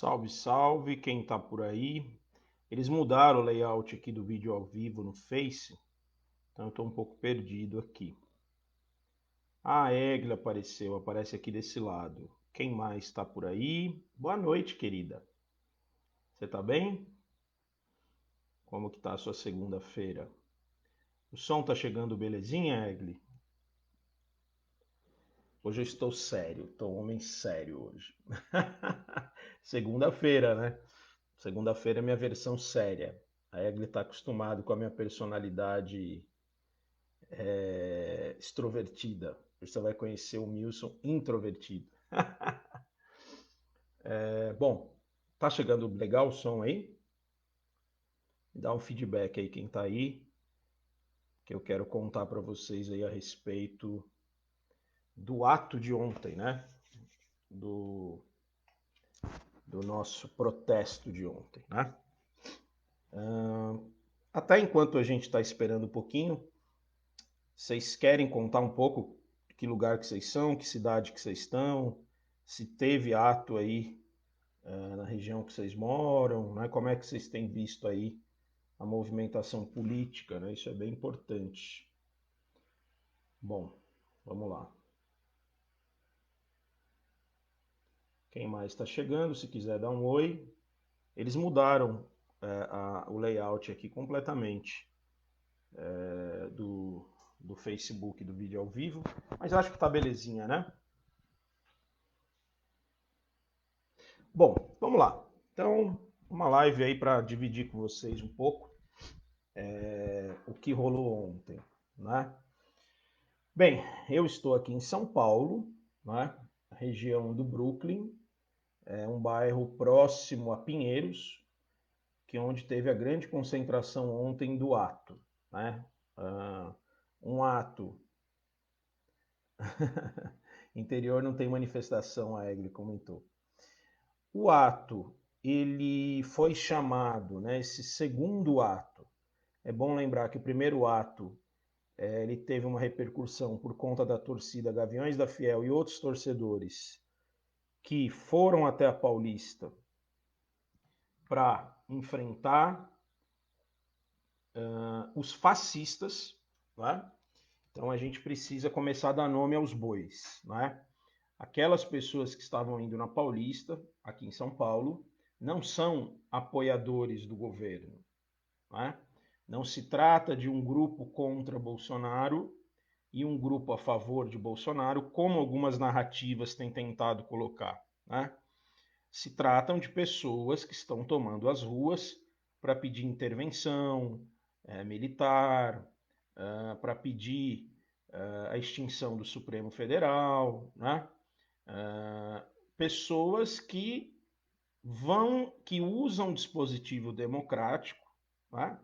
Salve, salve, quem tá por aí? Eles mudaram o layout aqui do vídeo ao vivo no Face, então eu tô um pouco perdido aqui. A Egla apareceu, aparece aqui desse lado. Quem mais está por aí? Boa noite, querida. Você tá bem? Como que tá a sua segunda-feira? O som tá chegando belezinha, Egli? Hoje eu estou sério, estou homem sério hoje. Segunda-feira, né? Segunda-feira é minha versão séria. A Egli tá acostumado com a minha personalidade extrovertida. Você vai conhecer o Milson introvertido. Bom, tá chegando legal o som aí? Dá um feedback aí quem tá aí, que eu quero contar para vocês aí a respeito do ato de ontem, né? Do, do nosso protesto de ontem, né? Até enquanto a gente está esperando um pouquinho, vocês querem contar um pouco que lugar que vocês são, que cidade que vocês estão, se teve ato aí na região que vocês moram, né? Como é que vocês têm visto aí a movimentação política, né? Isso é bem importante. Bom, vamos lá. Quem mais está chegando, se quiser dar um oi. Eles mudaram o layout aqui completamente do Facebook, do vídeo ao vivo, mas acho que tá belezinha, né? Bom, vamos lá. Então, uma live aí para dividir com vocês um pouco o que rolou ontem, né? Bem, eu estou aqui em São Paulo, né? Região do Brooklyn, é um bairro próximo a Pinheiros, que é onde teve a grande concentração ontem do ato, né? Uh, um ato. Interior não tem manifestação, a Egli comentou. O ato, ele foi chamado, né? Esse segundo ato. É bom lembrar que o primeiro ato ele teve uma repercussão por conta da torcida Gaviões da Fiel e outros torcedores que foram até a Paulista para enfrentar os fascistas, né? Então a gente precisa começar a dar nome aos bois, né? Aquelas pessoas que estavam indo na Paulista, aqui em São Paulo, não são apoiadores do governo, né? Não se trata de um grupo contra Bolsonaro e um grupo a favor de Bolsonaro, como algumas narrativas têm tentado colocar, né? Se tratam de pessoas que estão tomando as ruas para pedir intervenção militar, para pedir a extinção do Supremo Federal, né? Pessoas que usam um dispositivo democrático, né?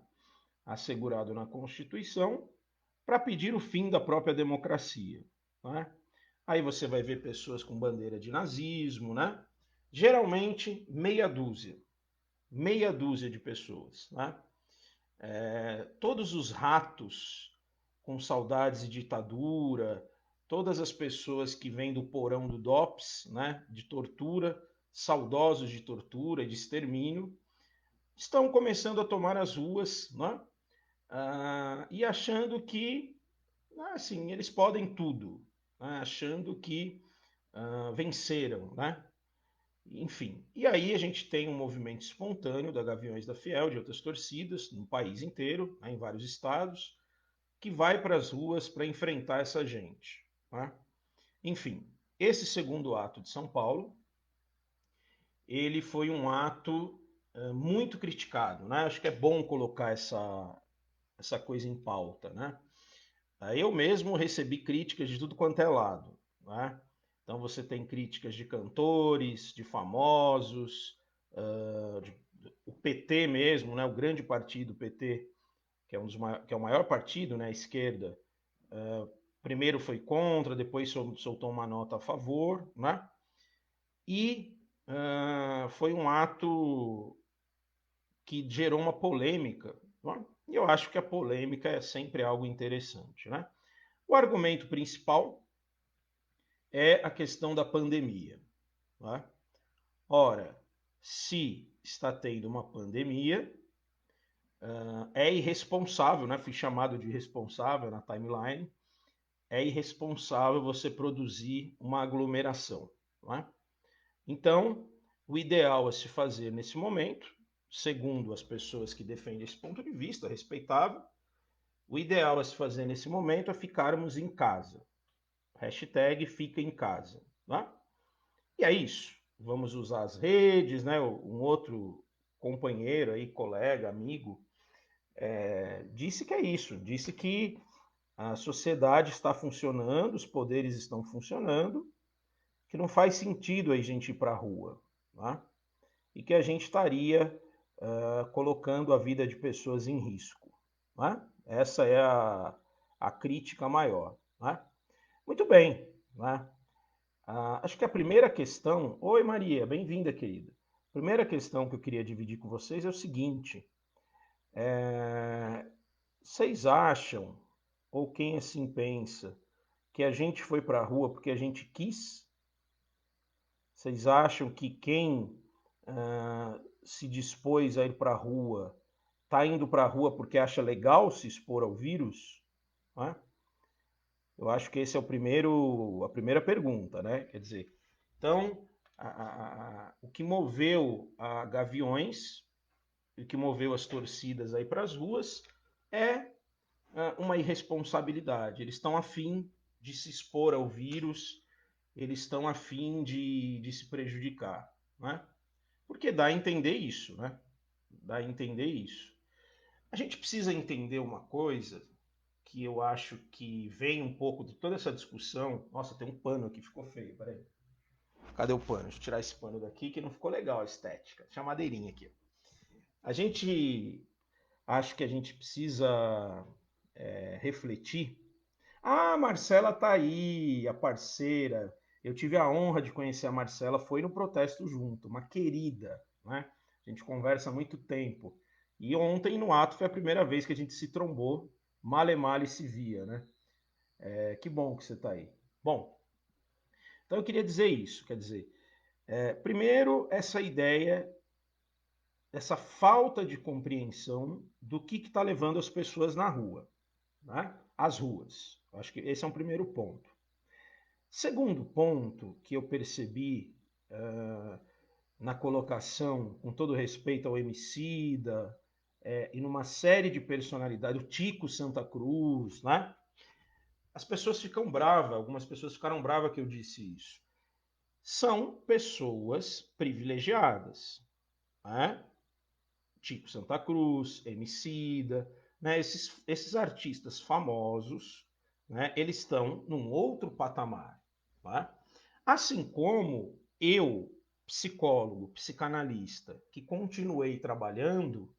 Assegurado na Constituição, para pedir o fim da própria democracia, né? Aí você vai ver pessoas com bandeira de nazismo, né? Geralmente meia dúzia de pessoas, né? Todos os ratos com saudades de ditadura, todas as pessoas que vêm do porão do DOPS, né? De tortura, saudosos de tortura, de extermínio, estão começando a tomar as ruas, né? E achando que assim, eles podem tudo, né? Achando que venceram, né? Enfim, e aí a gente tem um movimento espontâneo da Gaviões da Fiel, de outras torcidas, no país inteiro, né, em vários estados, que vai para as ruas para enfrentar essa gente. Né? Enfim, esse segundo ato de São Paulo, ele foi um ato muito criticado. Né? Acho que é bom colocar essa coisa em pauta. Né? Eu mesmo recebi críticas de tudo quanto é lado. Né? Então você tem críticas de cantores, de famosos, o PT mesmo, né? O grande partido PT, que é, que é o maior partido, né? A esquerda, primeiro foi contra, depois soltou uma nota a favor, né? E foi um ato que gerou uma polêmica. Né? E eu acho que a polêmica é sempre algo interessante, né? O argumento principal é a questão da pandemia. Né? Ora, se está tendo uma pandemia, é irresponsável, né? Fui chamado de irresponsável na timeline, é irresponsável você produzir uma aglomeração. Não é? Então, o ideal a se fazer nesse momento, segundo as pessoas que defendem esse ponto de vista, respeitável, o ideal a se fazer nesse momento é ficarmos em casa. Hashtag fica em casa. Tá? E é isso. Vamos usar as redes, né? Um outro companheiro aí, colega, amigo, disse que é isso. Disse que a sociedade está funcionando, os poderes estão funcionando, que não faz sentido a gente ir para a rua. Tá? E que a gente estaria colocando a vida de pessoas em risco. Né? Essa é a crítica maior. Né? Muito bem. Né? Acho que a primeira questão. Oi, Maria, bem-vinda, querida. A primeira questão que eu queria dividir com vocês é o seguinte: vocês acham, ou quem assim pensa, que a gente foi para a rua porque a gente quis? Vocês acham que quem se dispôs a ir para a rua está indo para a rua porque acha legal se expor ao vírus? Né? Eu acho que esse é a primeira pergunta, né? Quer dizer, então, o que moveu a Gaviões, o que moveu as torcidas aí para as ruas é uma irresponsabilidade. Eles estão afim de se expor ao vírus, eles estão afim de se prejudicar, né? Porque dá a entender isso, né? Dá a entender isso. A gente precisa entender uma coisa que eu acho que vem um pouco de toda essa discussão. Nossa, tem um pano aqui, ficou feio, peraí. Cadê o pano? Deixa eu tirar esse pano daqui que não ficou legal a estética. Deixa a madeirinha aqui. A gente acho que a gente precisa refletir. Ah, a Marcela tá aí, a parceira. Eu tive a honra de conhecer a Marcela, foi no protesto junto, uma querida, né? A gente conversa há muito tempo. E ontem no ato foi a primeira vez que a gente se trombou, male male se via, né? Que bom que você está aí. Bom, então eu queria dizer isso, quer dizer, primeiro essa ideia, essa falta de compreensão do que está levando as pessoas na rua, né? Às ruas. Acho que esse é um primeiro ponto. Segundo ponto que eu percebi na colocação, com todo respeito ao Emicida, e numa série de personalidades, o Tico Santa Cruz, né? As pessoas ficam bravas, algumas pessoas ficaram bravas que eu disse isso. São pessoas privilegiadas, né? Tipo Santa Cruz, Emicida, né? Esses artistas famosos, né? Eles estão num outro patamar, tá? Assim como eu, psicólogo, psicanalista, que continuei trabalhando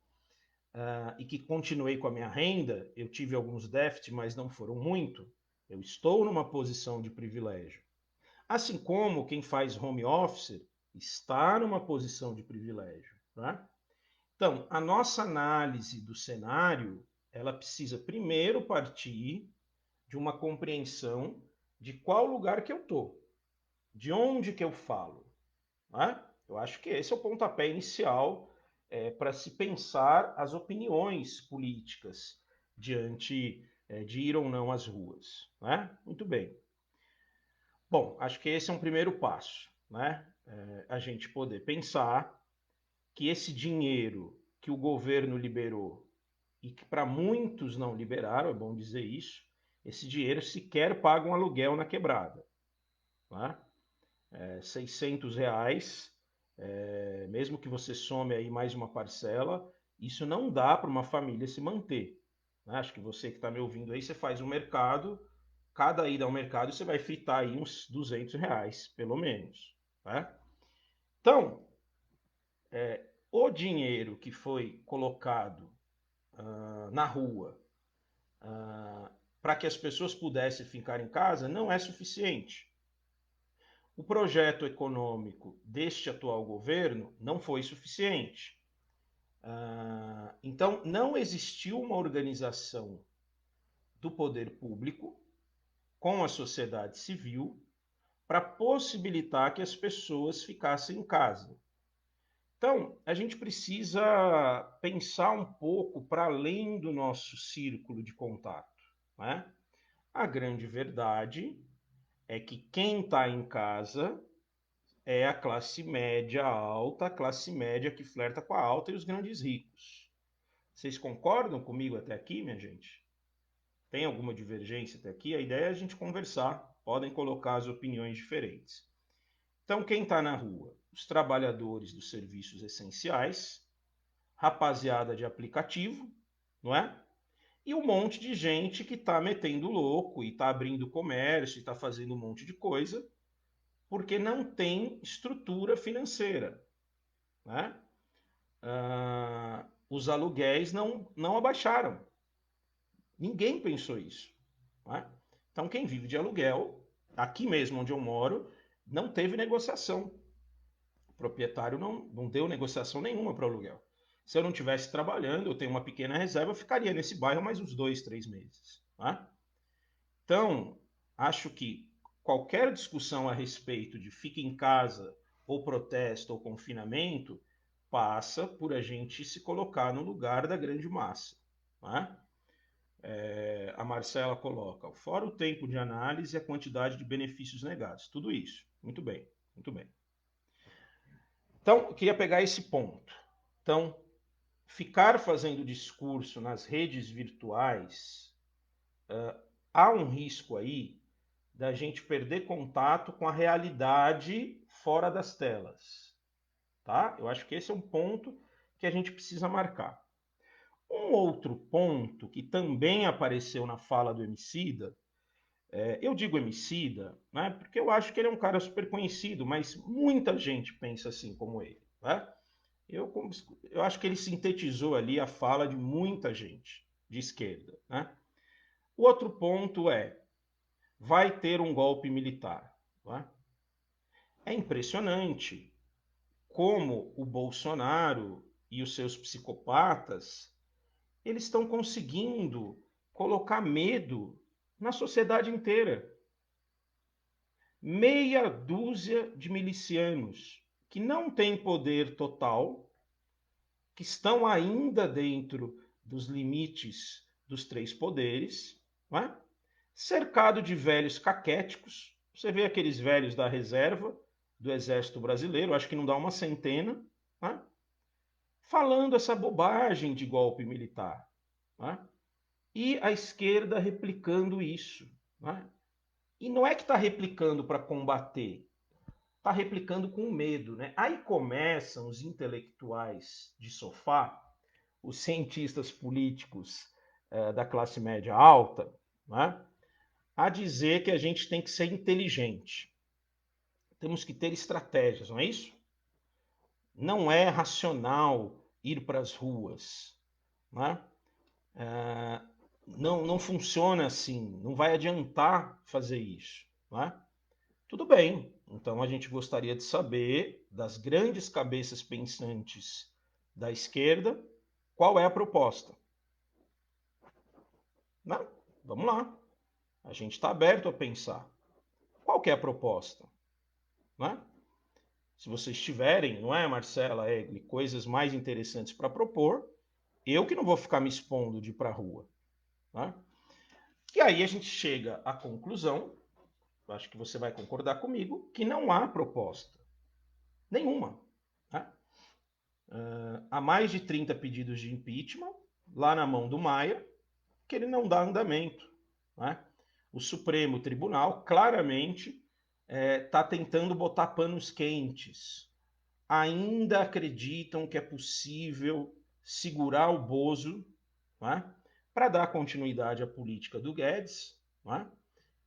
e que continuei com a minha renda, eu tive alguns déficits, mas não foram muito, eu estou numa posição de privilégio. Assim como quem faz home office está numa posição de privilégio. Tá? Então, a nossa análise do cenário, ela precisa primeiro partir de uma compreensão de qual lugar que eu estou, de onde que eu falo. Né? Eu acho que esse é o pontapé inicial para se pensar as opiniões políticas diante de ir ou não às ruas. Né? Muito bem. Bom, acho que esse é um primeiro passo, né? A gente poder pensar que esse dinheiro que o governo liberou e que para muitos não liberaram, é bom dizer isso, esse dinheiro sequer paga um aluguel na quebrada. Tá? R$ 600, mesmo que você some aí mais uma parcela, isso não dá para uma família se manter. Né? Acho que você que está me ouvindo aí, você faz um mercado, cada ida ao mercado você vai fritar aí uns R$ 200, pelo menos. Tá? Então, o dinheiro que foi colocado na rua para que as pessoas pudessem ficar em casa não é suficiente. O projeto econômico deste atual governo não foi suficiente. Então, não existiu uma organização do poder público com a sociedade civil para possibilitar que as pessoas ficassem em casa. Então, a gente precisa pensar um pouco para além do nosso círculo de contato, né? A grande verdade é que quem está em casa é a classe média alta, a classe média que flerta com a alta e os grandes ricos. Vocês concordam comigo até aqui, minha gente? Tem alguma divergência até aqui? A ideia é a gente conversar, podem colocar as opiniões diferentes. Então, quem está na rua? Os trabalhadores dos serviços essenciais, rapaziada de aplicativo, não é? E um monte de gente que está metendo louco e está abrindo comércio e está fazendo um monte de coisa, porque não tem estrutura financeira, né? Os aluguéis não abaixaram. Ninguém pensou isso, né? Então, quem vive de aluguel, aqui mesmo onde eu moro, não teve negociação. O proprietário não deu negociação nenhuma para o aluguel. Se eu não estivesse trabalhando, eu tenho uma pequena reserva, eu ficaria nesse bairro mais uns 2, 3 meses. Né? Então, acho que qualquer discussão a respeito de fica em casa, ou protesto, ou confinamento, passa por a gente se colocar no lugar da grande massa. Né? A Marcela coloca, fora o tempo de análise e a quantidade de benefícios negados. Tudo isso. Muito bem, muito bem. Então, eu queria pegar esse ponto. Então, ficar fazendo discurso nas redes virtuais, há um risco aí da gente perder contato com a realidade fora das telas. Tá? Eu acho que esse é um ponto que a gente precisa marcar. Um outro ponto que também apareceu na fala do Emicida, eu digo Emicida, né, porque eu acho que ele é um cara super conhecido, mas muita gente pensa assim como ele. Né? Eu acho que ele sintetizou ali a fala de muita gente de esquerda. Né? O outro ponto é, vai ter um golpe militar. Né? É impressionante como o Bolsonaro e os seus psicopatas, eles estão conseguindo colocar medo na sociedade inteira. Meia dúzia de milicianos que não têm poder total, que estão ainda dentro dos limites dos três poderes, né? Cercado de velhos caquéticos. Você vê aqueles velhos da reserva do Exército Brasileiro, acho que não dá uma centena, né? Falando essa bobagem de golpe militar. Né? E a esquerda replicando isso. Né? E não é que está replicando para combater, está replicando com medo. Né? Aí começam os intelectuais de sofá, os cientistas políticos da classe média alta, né? A dizer que a gente tem que ser inteligente. Temos que ter estratégias, não é isso? Não é racional ir para as ruas. Né? Não funciona assim, não vai adiantar fazer isso. Né? Tudo bem, então a gente gostaria de saber das grandes cabeças pensantes da esquerda qual é a proposta. Não, vamos lá, a gente está aberto a pensar. Qual que é a proposta? Né? Se vocês tiverem, não é, Marcela, Egli, coisas mais interessantes para propor, eu que não vou ficar me expondo de ir para a rua. Né? E aí a gente chega à conclusão, acho que você vai concordar comigo, que não há proposta nenhuma. Né? Há mais de 30 pedidos de impeachment, lá na mão do Maia, que ele não dá andamento. Né? O Supremo Tribunal claramente está tentando botar panos quentes. Ainda acreditam que é possível segurar o Bozo, né, para dar continuidade à política do Guedes, né,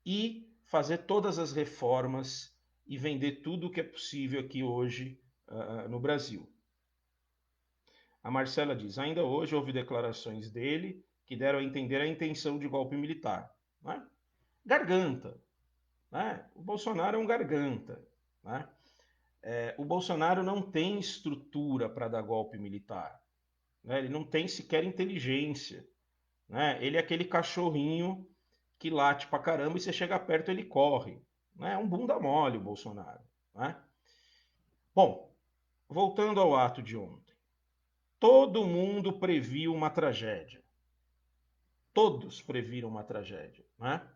e fazer todas as reformas e vender tudo o que é possível aqui hoje no Brasil. A Marcela diz, ainda hoje houve declarações dele que deram a entender a intenção de golpe militar. Né? Garganta. Né? O Bolsonaro é um garganta. Né? O Bolsonaro não tem estrutura para dar golpe militar. Né? Ele não tem sequer inteligência. Né? Ele é aquele cachorrinho que late pra caramba e você chega perto ele corre. Né? É um bunda mole o Bolsonaro. Né? Bom, voltando ao ato de ontem, todo mundo previu uma tragédia. Todos previram uma tragédia, né?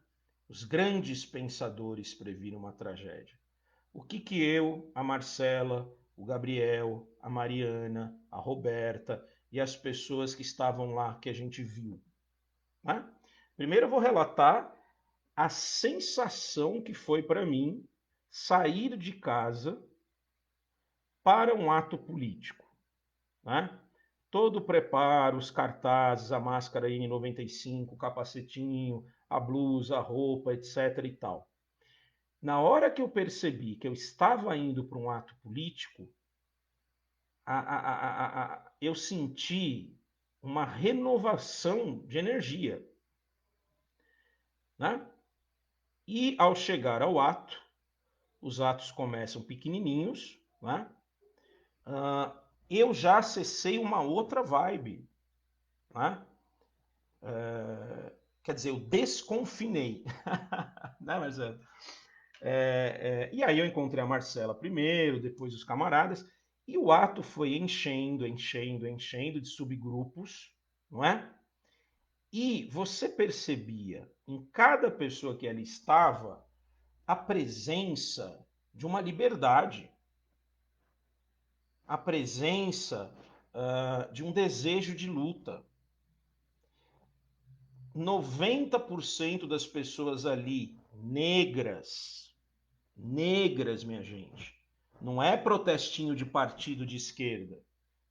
Os grandes pensadores previram uma tragédia. O que eu, a Marcela, o Gabriel, a Mariana, a Roberta e as pessoas que estavam lá que a gente viu, né? Primeiro eu vou relatar a sensação que foi para mim sair de casa para um ato político, né? Todo o preparo, os cartazes, a máscara N95, o capacetinho, a blusa, a roupa, etc. e tal. Na hora que eu percebi que eu estava indo para um ato político, eu senti uma renovação de energia, né? E ao chegar ao ato, os atos começam pequenininhos, né? Eu já acessei uma outra vibe, né? Quer dizer, eu desconfinei, né, Marcelo? E aí eu encontrei a Marcela primeiro, depois os camaradas, e o ato foi enchendo, enchendo, enchendo de subgrupos, não é? E você percebia em cada pessoa que ali estava a presença de uma liberdade, a presença de um desejo de luta. 90% das pessoas ali, negras, minha gente, não é protestinho de partido de esquerda,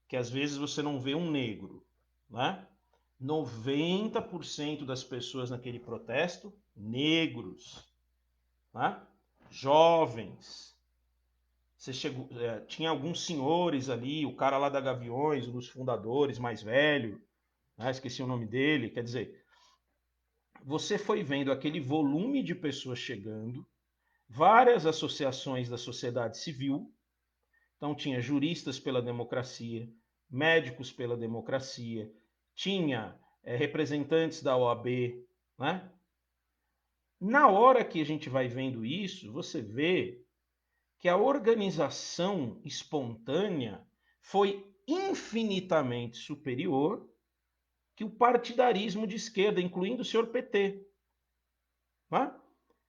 que às vezes você não vê um negro, né? 90% das pessoas naquele protesto, negros, né? Jovens. Você chegou, tinha alguns senhores ali, o cara lá da Gaviões, um dos fundadores, mais velho, né? Esqueci o nome dele. Quer dizer, você foi vendo aquele volume de pessoas chegando, várias associações da sociedade civil. Então tinha juristas pela democracia, médicos pela democracia, tinha representantes da OAB, né? Na hora que a gente vai vendo isso, você vê que a organização espontânea foi infinitamente superior que o partidarismo de esquerda, incluindo o senhor PT. Né?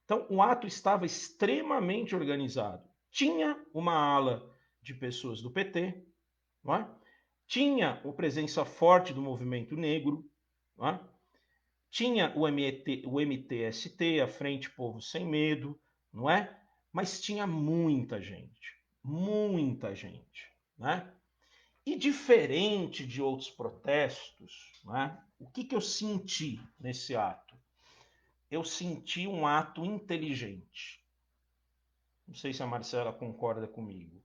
Então, o ato estava extremamente organizado. Tinha uma ala de pessoas do PT, não é? Tinha a presença forte do movimento negro, não é? Tinha o MTST, a Frente Povo Sem Medo, não é? Mas tinha muita gente, né? E diferente de outros protestos, né? O que eu senti nesse ato? Eu senti um ato inteligente. Não sei se a Marcela concorda comigo.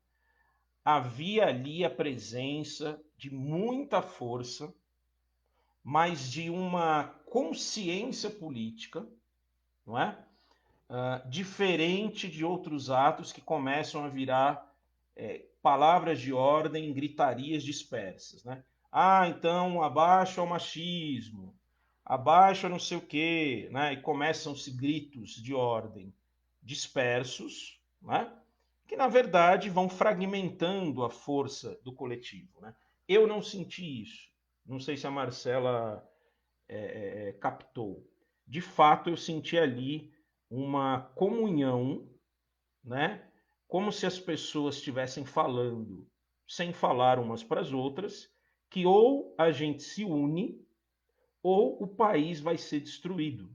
Havia ali a presença de muita força, mas de uma consciência política, não é? Diferente de outros atos que começam a virar palavras de ordem, gritarias dispersas, né? Ah, então abaixo ao machismo, abaixo a não sei o quê, né? E começam-se gritos de ordem dispersos, né? Que na verdade vão fragmentando a força do coletivo, né? Eu não senti isso. Não sei se a Marcela captou. De fato, eu senti ali uma comunhão, né? Como se as pessoas estivessem falando sem falar umas para as outras, que ou a gente se une ou o país vai ser destruído.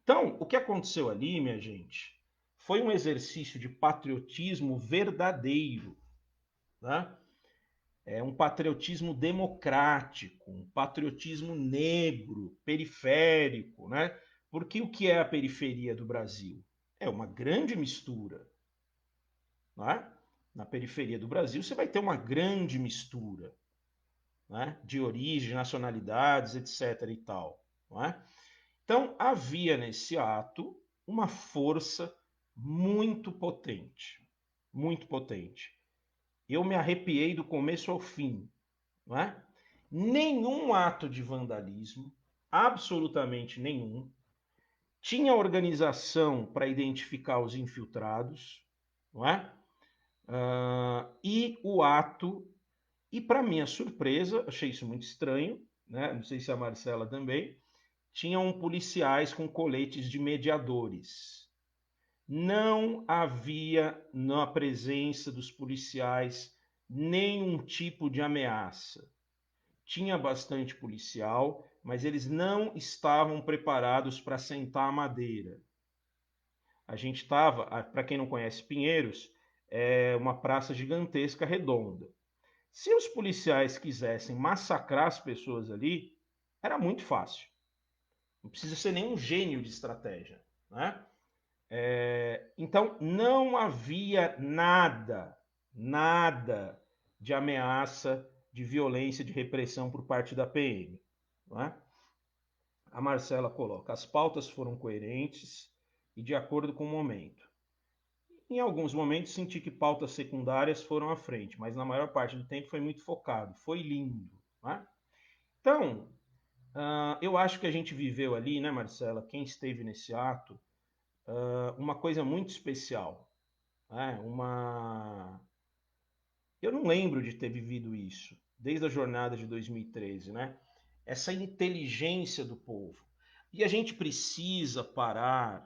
Então, o que aconteceu ali, minha gente, foi um exercício de patriotismo verdadeiro, né? É um patriotismo democrático, um patriotismo negro, periférico, né? Porque o que é a periferia do Brasil? É uma grande mistura, né? Na periferia do Brasil você vai ter uma grande mistura, né? De origem, nacionalidades, etc. e tal, não é? Então havia nesse ato uma força muito potente, muito potente. Eu me arrepiei do começo ao fim, não é? Nenhum ato de vandalismo, absolutamente nenhum. Tinha organização para identificar os infiltrados, não é? E o ato, e para minha surpresa, achei isso muito estranho, né? Não sei se a Marcela também, tinham policiais com coletes de mediadores. Não havia na presença dos policiais nenhum tipo de ameaça. Tinha bastante policial, mas eles não estavam preparados para sentar a madeira. A gente estava, para quem não conhece Pinheiros, é uma praça gigantesca redonda. Se os policiais quisessem massacrar as pessoas ali, era muito fácil. Não precisa ser nenhum gênio de estratégia, né? Então não havia nada de ameaça, de violência, de repressão por parte da PM. Não é? A Marcela coloca: as pautas foram coerentes e de acordo com o momento. Em alguns momentos senti que pautas secundárias foram à frente, mas na maior parte do tempo foi muito focado, foi lindo. Né? Então, eu acho que a gente viveu ali, né, Marcela, quem esteve nesse ato, uma coisa muito especial. Né? Eu não lembro de ter vivido isso, desde a jornada de 2013, né? Essa inteligência do povo. E a gente precisa parar,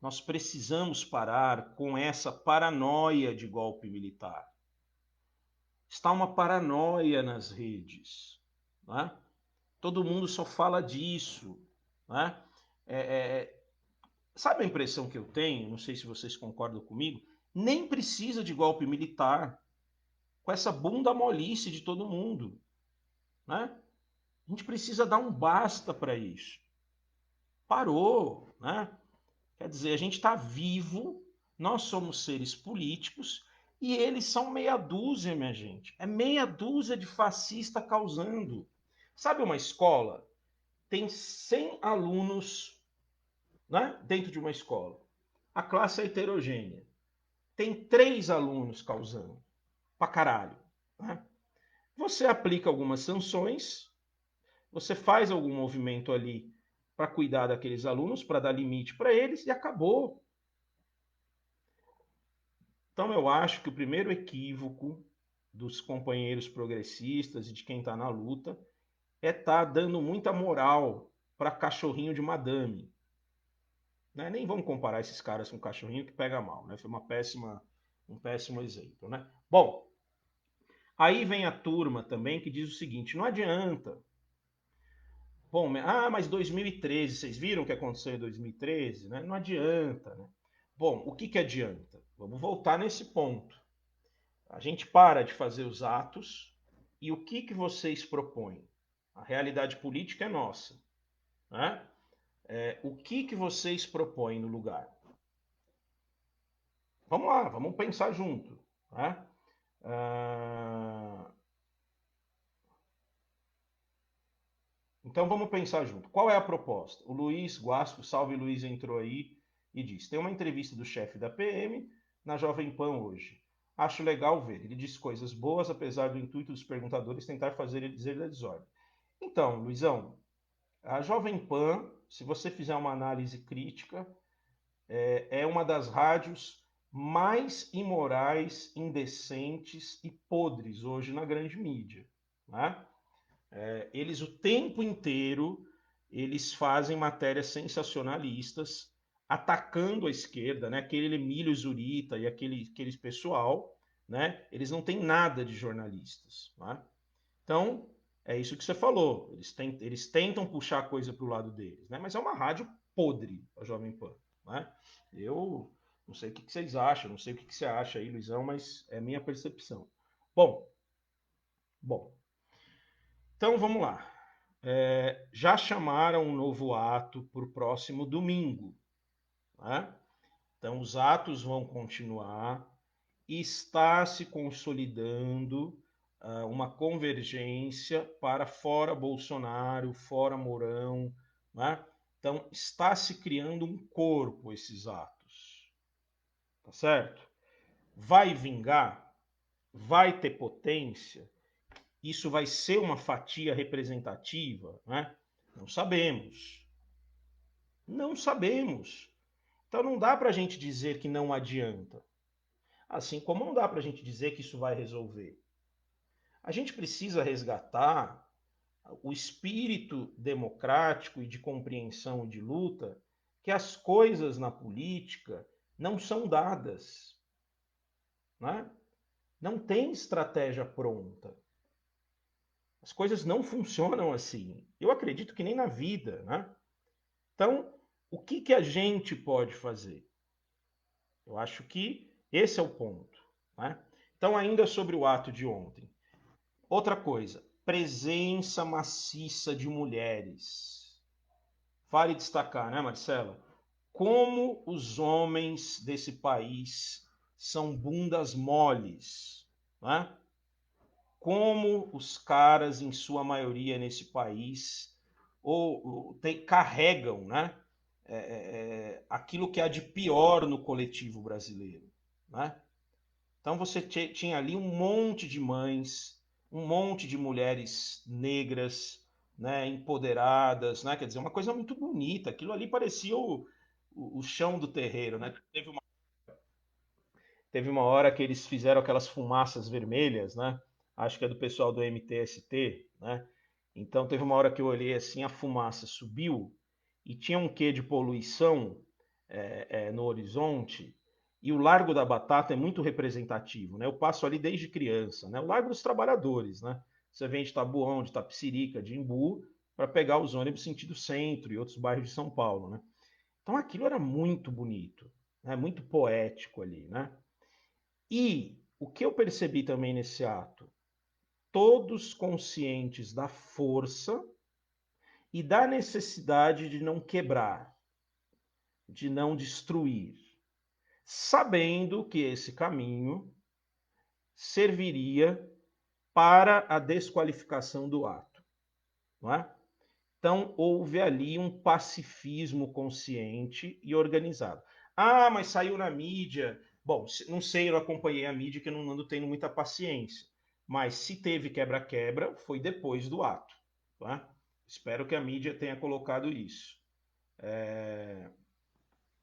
nós precisamos parar com essa paranoia de golpe militar. Está uma paranoia nas redes. Né? Todo mundo só fala disso. Né? É, é, sabe a impressão que eu tenho? Não sei se vocês concordam comigo. Nem precisa de golpe militar com essa bunda molice de todo mundo. Né? A gente precisa dar um basta para isso. Parou. Né? Quer dizer, a gente está vivo, nós somos seres políticos e eles são meia dúzia, minha gente. É meia dúzia de fascista causando. Sabe uma escola? Tem 100 alunos, né, dentro de uma escola. A classe é heterogênea. Tem 3 alunos causando. Pra caralho. Né? Você aplica algumas sanções, você faz algum movimento ali para cuidar daqueles alunos, para dar limite para eles e acabou. Então eu acho que o primeiro equívoco dos companheiros progressistas e de quem está na luta é estar dando muita moral para cachorrinho de madame. Né? Nem vamos comparar esses caras com cachorrinho que pega mal, né? Foi um péssimo exemplo, né? Bom, aí vem a turma também que diz o seguinte: não adianta. Bom, mas 2013, vocês viram o que aconteceu em 2013, né? Não adianta, né? Bom, o que que adianta? Vamos voltar nesse ponto. A gente para de fazer os atos e o que que vocês propõem? A realidade política é nossa, né? O que que vocês propõem no lugar? Vamos lá, vamos pensar junto, né? Então vamos pensar junto. Qual é a proposta? O Luiz Guasco, salve Luiz, entrou aí e disse: tem uma entrevista do chefe da PM na Jovem Pan hoje. Acho legal ver. Ele diz coisas boas, apesar do intuito dos perguntadores tentar fazer ele dizer da desordem. Então, Luizão, a Jovem Pan, se você fizer uma análise crítica, é uma das rádios mais imorais, indecentes e podres hoje na grande mídia. Né? Eles o tempo inteiro eles fazem matérias sensacionalistas atacando a esquerda, né? Aquele Emílio Zurita e aquele pessoal, né? Eles não têm nada de jornalistas. Né? Então, é isso que você falou. Eles tentam puxar a coisa para o lado deles, né? Mas é uma rádio podre, a Jovem Pan. Né? Eu não sei o que vocês acham, não sei o que você acha aí, Luizão, mas é a minha percepção. Bom, bom. Então vamos lá. Já chamaram um novo ato para o próximo domingo. Né? Então os atos vão continuar. Está se consolidando uma convergência para fora Bolsonaro, fora Mourão. Né? Então está se criando um corpo esses atos. Tá certo? Vai vingar? Vai ter potência? Isso vai ser uma fatia representativa? Né? Não sabemos. Não sabemos. Então não dá para a gente dizer que não adianta. Assim como não dá para a gente dizer que isso vai resolver. A gente precisa resgatar o espírito democrático e de compreensão e de luta, que as coisas na política não são dadas, né? Não tem estratégia pronta. As coisas não funcionam assim. Eu acredito que nem na vida, né? Então, o que, que a gente pode fazer? Eu acho que esse é o ponto, né? Então, ainda sobre o ato de ontem. Outra coisa, presença maciça de mulheres. Vale destacar, né, Marcela? Como os homens desse país são bundas moles, né? Como os caras, em sua maioria nesse país, carregam, né, aquilo que há de pior no coletivo brasileiro, né? Então você tinha ali um monte de mães, um monte de mulheres negras, né, empoderadas, né? Quer dizer, uma coisa muito bonita. Aquilo ali parecia o chão do terreiro, né? Teve uma hora que eles fizeram aquelas fumaças vermelhas, né? Acho que é do pessoal do MTST, né? Então teve uma hora que eu olhei assim, a fumaça subiu e tinha um quê de poluição no horizonte. E o Largo da Batata é muito representativo, né? Eu passo ali desde criança, né? O Largo dos Trabalhadores, né? Você vem de Tabuão, de Tapicirica, de Imbu, para pegar os ônibus sentido centro e outros bairros de São Paulo, né? Então aquilo era muito bonito, né? Muito poético ali, né? E o que eu percebi também nesse ato? Todos conscientes da força e da necessidade de não quebrar, de não destruir, sabendo que esse caminho serviria para a desqualificação do ato. Não é? Então, houve ali um pacifismo consciente e organizado. Ah, mas saiu na mídia. Bom, não sei, eu acompanhei a mídia, que eu não ando tendo muita paciência. Mas se teve quebra-quebra, foi depois do ato. Tá? Espero que a mídia tenha colocado isso.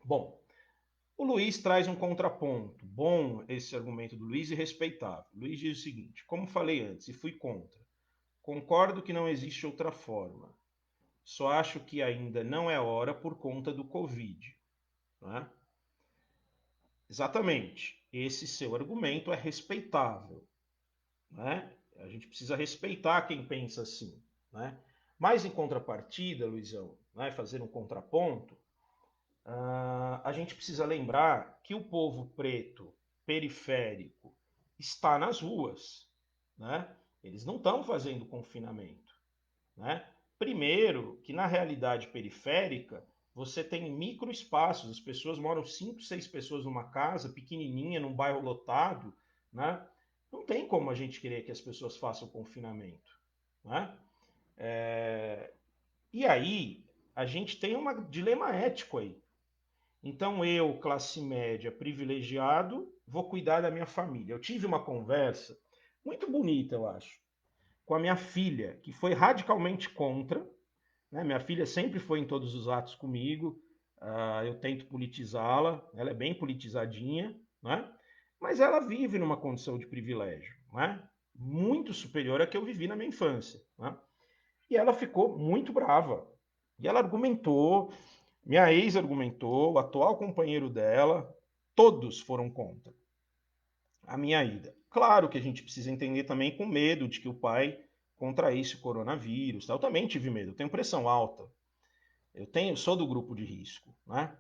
Bom, o Luiz traz um contraponto. Bom esse argumento do Luiz e respeitável. O Luiz diz o seguinte: como falei antes, e fui contra. Concordo que não existe outra forma. Só acho que ainda não é hora por conta do Covid. Né? Exatamente. Esse seu argumento é respeitável. Né? A gente precisa respeitar quem pensa assim. Né? Mas, em contrapartida, Luizão, né, fazer um contraponto, a gente precisa lembrar que o povo preto periférico está nas ruas. Né? Eles não estão fazendo confinamento. Né? Primeiro, que na realidade periférica, você tem microespaços, as pessoas moram 5, 6 pessoas numa casa pequenininha, num bairro lotado, né? Não tem como a gente querer que as pessoas façam confinamento, né? E aí, a gente tem um dilema ético aí. Então, eu, classe média, privilegiado, vou cuidar da minha família. Eu tive uma conversa muito bonita, eu acho, com a minha filha, que foi radicalmente contra, né? Minha filha sempre foi em todos os atos comigo. Eu tento politizá-la, ela é bem politizadinha, né? Mas ela vive numa condição de privilégio, né? Muito superior à que eu vivi na minha infância. Né? E ela ficou muito brava. E ela argumentou, minha ex argumentou, o atual companheiro dela, todos foram contra a minha ida. Claro que a gente precisa entender também com medo de que o pai contraísse o coronavírus. Tá? Eu também tive medo, eu tenho pressão alta. Sou do grupo de risco, né?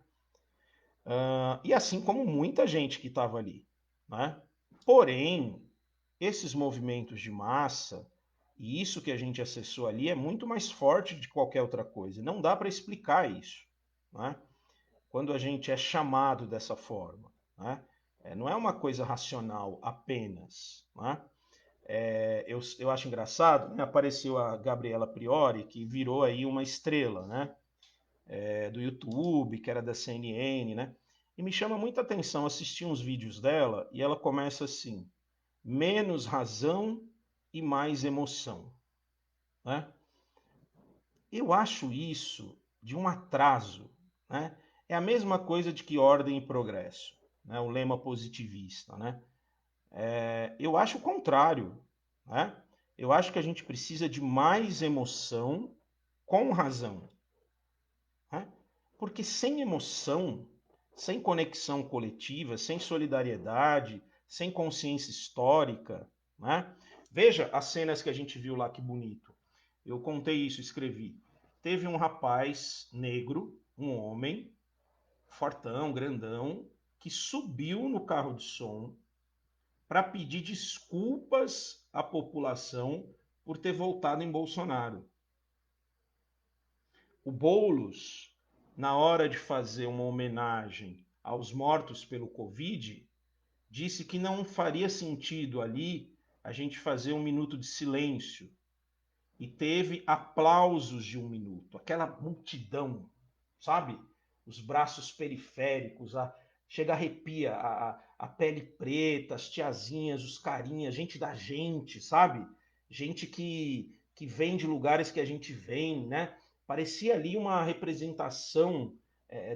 E assim como muita gente que estava ali, né? Porém, esses movimentos de massa e isso que a gente acessou ali é muito mais forte de qualquer outra coisa. Não dá para explicar isso, né? Quando a gente é chamado dessa forma, né? Não é uma coisa racional apenas, né? Eu acho engraçado, né? Apareceu a Gabriela Priori, que virou aí uma estrela, né? Do YouTube, que era da CNN, né? E me chama muita atenção assistir uns vídeos dela e ela começa assim: menos razão e mais emoção, né? Eu acho isso de um atraso, né? É a mesma coisa de que ordem e progresso. né, o lema positivista, né? Eu acho o contrário, né? Eu acho que a gente precisa de mais emoção com razão, né? Porque sem emoção, sem conexão coletiva, sem solidariedade, sem consciência histórica, né? Veja as cenas que a gente viu lá, que bonito. Eu contei isso, escrevi. Teve um rapaz negro, um homem, fortão, grandão, que subiu no carro de som para pedir desculpas à população por ter votado em Bolsonaro. O Boulos, na hora de fazer uma homenagem aos mortos pelo Covid, disse que não faria sentido ali a gente fazer um minuto de silêncio. E teve aplausos de 1 minuto. Aquela multidão, sabe? Os braços periféricos, chega a arrepia, a pele preta, as tiazinhas, os carinhas, gente da gente, sabe? Gente que vem de lugares que a gente vem, né? Parecia ali uma representação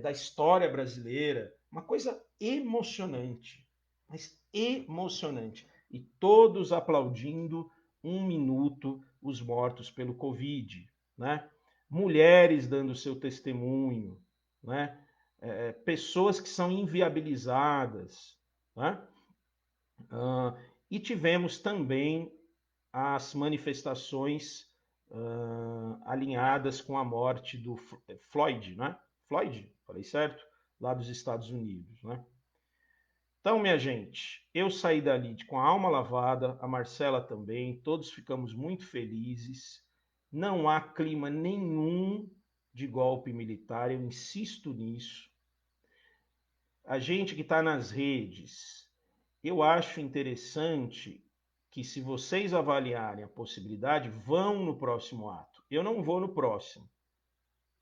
da história brasileira, uma coisa emocionante, mas emocionante. E todos aplaudindo 1 minuto os mortos pelo Covid, né? Mulheres dando seu testemunho, né? Pessoas que são inviabilizadas, né? E tivemos também as manifestações alinhadas com a morte do Floyd, né? Floyd, falei certo? Lá dos Estados Unidos, né? Então, minha gente, eu saí dali com a alma lavada, a Marcela também, todos ficamos muito felizes. Não há clima nenhum de golpe militar, eu insisto nisso. A gente que está nas redes, eu acho interessante que, se vocês avaliarem a possibilidade, vão no próximo ato. Eu não vou no próximo,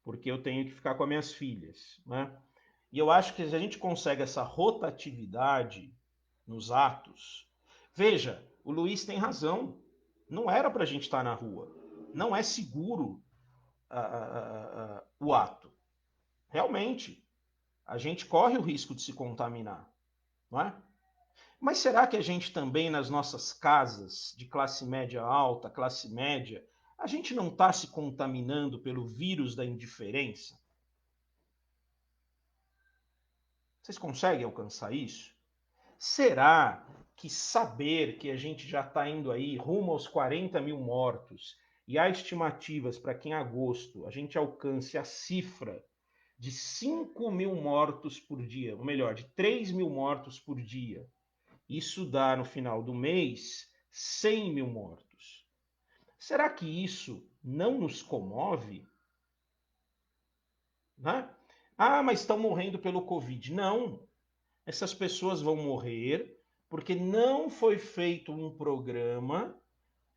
porque eu tenho que ficar com as minhas filhas, né? E eu acho que se a gente consegue essa rotatividade nos atos. Veja, o Luiz tem razão. Não era para a gente estar na rua. Não é seguro o ato. Realmente, a gente corre o risco de se contaminar, não é? Mas será que a gente também, nas nossas casas de classe média alta, classe média, a gente não está se contaminando pelo vírus da indiferença? Vocês conseguem alcançar isso? Será que saber que a gente já está indo aí rumo aos 40 mil mortos e há estimativas para que em agosto a gente alcance a cifra de 5 mil mortos por dia, ou melhor, de 3 mil mortos por dia, isso dá no final do mês 100 mil mortos. Será que isso não nos comove? Né? Ah, mas estão morrendo pelo Covid. Não, essas pessoas vão morrer porque não foi feito um programa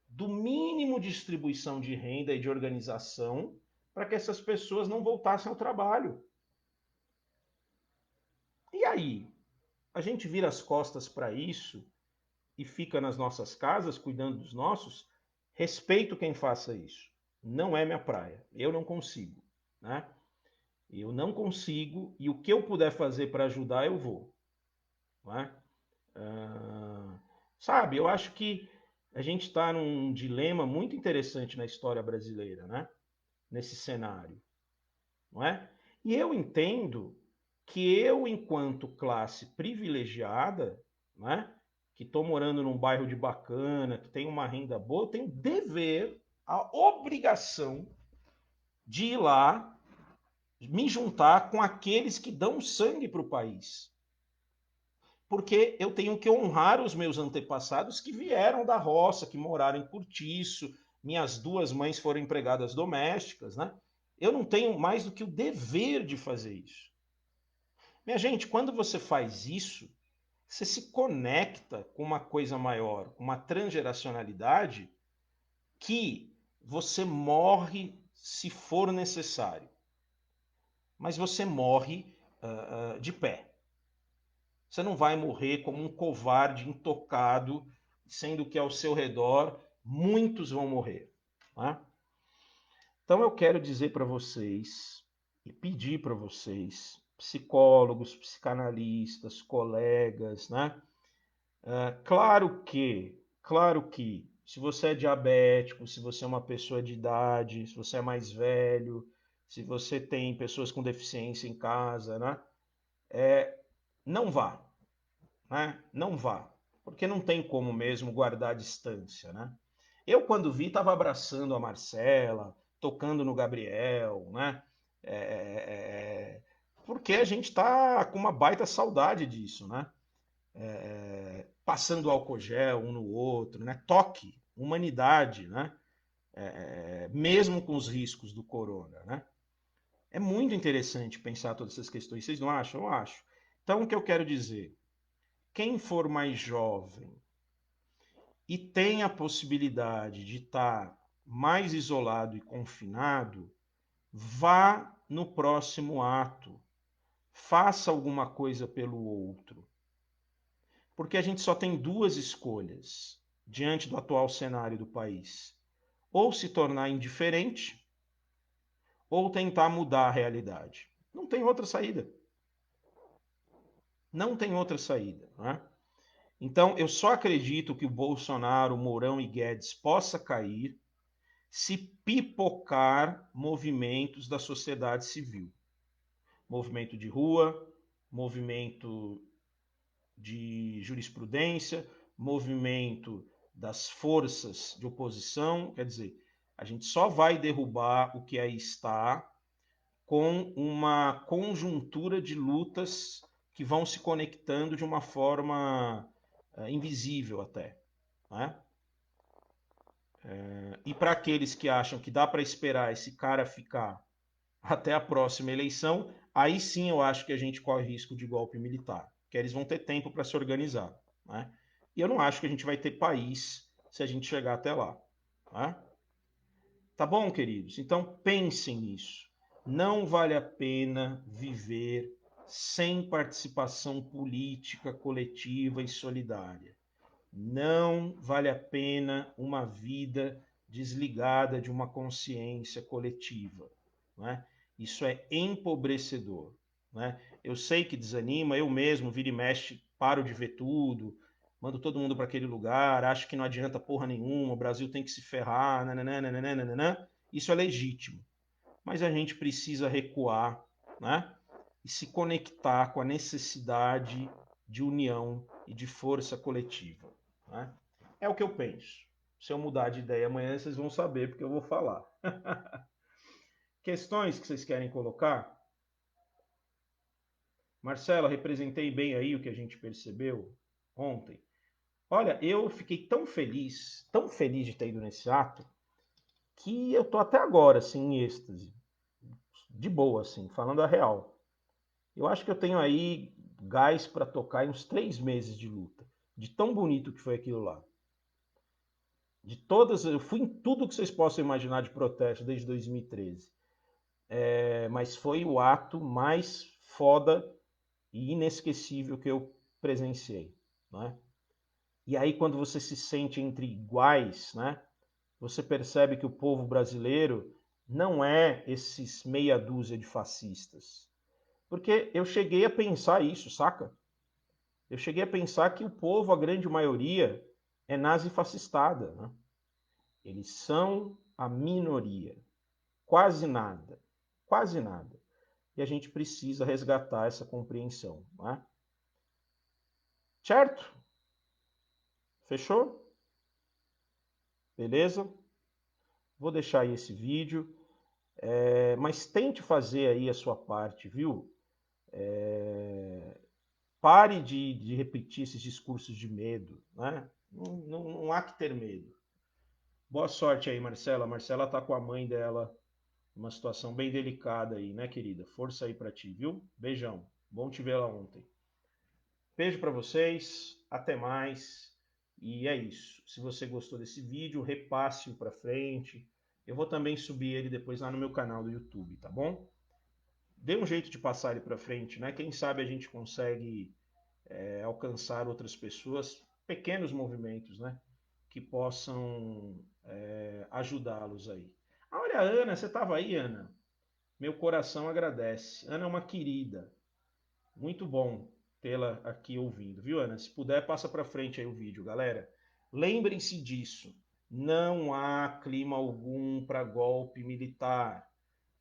do mínimo de distribuição de renda e de organização para que essas pessoas não voltassem ao trabalho. E aí? A gente vira as costas para isso e fica nas nossas casas cuidando dos nossos? Respeito quem faça isso. Não é minha praia. Eu não consigo, né? Eu não consigo, e o que eu puder fazer para ajudar, eu vou. Não é? Sabe, eu acho que a gente está num dilema muito interessante na história brasileira, né? Nesse cenário, não é? E eu entendo que eu, enquanto classe privilegiada, né? Que estou morando num bairro de bacana, que tem uma renda boa, eu tenho dever, a obrigação de ir lá me juntar com aqueles que dão sangue para o país. Porque eu tenho que honrar os meus antepassados que vieram da roça, que moraram em cortiço, minhas 2 mães foram empregadas domésticas, né? Eu não tenho mais do que o dever de fazer isso. Minha gente, quando você faz isso, você se conecta com uma coisa maior, com uma transgeracionalidade que você morre se for necessário. Mas você morre de pé. Você não vai morrer como um covarde intocado, sendo que ao seu redor muitos vão morrer. Né? Então eu quero dizer para vocês e pedir para vocês psicólogos, psicanalistas, colegas, né? Claro que, se você é diabético, se você é uma pessoa de idade, se você é mais velho, se você tem pessoas com deficiência em casa, né? Não vá, né? Não vá, porque não tem como mesmo guardar a distância, né? Eu, quando vi, estava abraçando a Marcela, tocando no Gabriel, né? Porque a gente está com uma baita saudade disso, né? Passando álcool gel um no outro, né? Toque, humanidade, né? Mesmo com os riscos do corona, né? É muito interessante pensar todas essas questões. Vocês não acham? Eu acho. Então, o que eu quero dizer? Quem for mais jovem e tem a possibilidade de estar mais isolado e confinado, vá no próximo ato. Faça alguma coisa pelo outro. Porque a gente só tem duas escolhas diante do atual cenário do país: ou se tornar indiferente, ou tentar mudar a realidade. Não tem outra saída. Não tem outra saída. Né? Então, eu só acredito que o Bolsonaro, Mourão e Guedes possa cair se pipocar movimentos da sociedade civil. Movimento de rua, movimento de jurisprudência, movimento das forças de oposição. Quer dizer, a gente só vai derrubar o que aí está com uma conjuntura de lutas que vão se conectando de uma forma invisível até. Né? E para aqueles que acham que dá para esperar esse cara ficar até a próxima eleição, aí sim eu acho que a gente corre risco de golpe militar, que eles vão ter tempo para se organizar. Né? E eu não acho que a gente vai ter país se a gente chegar até lá. Né? Tá bom, queridos? Então pensem nisso. Não vale a pena viver sem participação política coletiva e solidária. Não vale a pena uma vida desligada de uma consciência coletiva. Né? Isso é empobrecedor. Né? Eu sei que desanima, eu mesmo, vira e mexe, paro de ver tudo, mando todo mundo para aquele lugar, acho que não adianta porra nenhuma, o Brasil tem que se ferrar, nananana. Isso é legítimo. Mas a gente precisa recuar, né? E se conectar com a necessidade de união e de força coletiva. Né? É o que eu penso. Se eu mudar de ideia amanhã, vocês vão saber porque eu vou falar. Questões que vocês querem colocar? Marcela, representei bem aí o que a gente percebeu ontem. Olha, eu fiquei tão feliz de ter ido nesse ato, que eu tô até agora, assim, em êxtase. De boa, assim, falando a real. Eu acho que eu tenho aí gás para tocar em uns 3 meses de luta. De tão bonito que foi aquilo lá. De todas, eu fui em tudo que vocês possam imaginar de protesto desde 2013. Mas foi o ato mais foda e inesquecível que eu presenciei. Né? E aí, quando você se sente entre iguais, né, você percebe que o povo brasileiro não é esses meia dúzia de fascistas. Porque eu cheguei a pensar isso, saca? Eu cheguei a pensar que o povo, a grande maioria, é nazifascistada. Né? Eles são a minoria. Quase nada. Quase nada. E a gente precisa resgatar essa compreensão. Né? Certo? Fechou? Beleza? Vou deixar aí esse vídeo. Mas tente fazer aí a sua parte, viu? Pare de repetir esses discursos de medo. Né? Não há que ter medo. Boa sorte aí, Marcela. A Marcela tá com a mãe dela, uma situação bem delicada aí, né, querida? Força aí pra ti, viu? Beijão. Bom te ver lá ontem. Beijo pra vocês. Até mais. E é isso. Se você gostou desse vídeo, repasse-o pra frente. Eu vou também subir ele depois lá no meu canal do YouTube, tá bom? Dê um jeito de passar ele pra frente, né? Quem sabe a gente consegue alcançar outras pessoas, pequenos movimentos, né? Que possam ajudá-los aí. Ah, olha, Ana, você estava aí, Ana? Meu coração agradece. Ana é uma querida. Muito bom tê-la aqui ouvindo, viu, Ana? Se puder, passa para frente aí o vídeo, galera. Lembrem-se disso. Não há clima algum para golpe militar.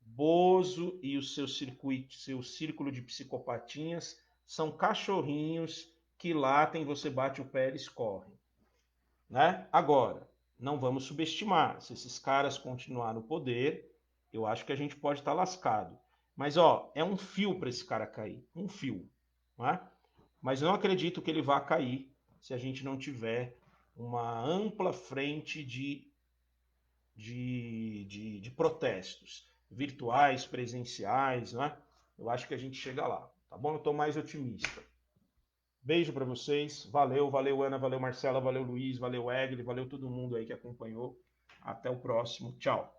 Bozo e o seu circuito, seu círculo de psicopatinhas são cachorrinhos que latem, você bate o pé, eles correm, né? Agora, não vamos subestimar. Se esses caras continuar no poder, eu acho que a gente pode estar lascado. Mas ó, é um fio para esse cara cair, um fio, né? Mas não acredito que ele vá cair se a gente não tiver uma ampla frente de protestos, virtuais, presenciais, né? Eu acho que a gente chega lá, tá bom? Eu estou mais otimista. Beijo para vocês, valeu, valeu Ana, valeu Marcela, valeu Luiz, valeu Egli, valeu todo mundo aí que acompanhou. Até o próximo, tchau.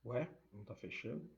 Ué, não tá fechando?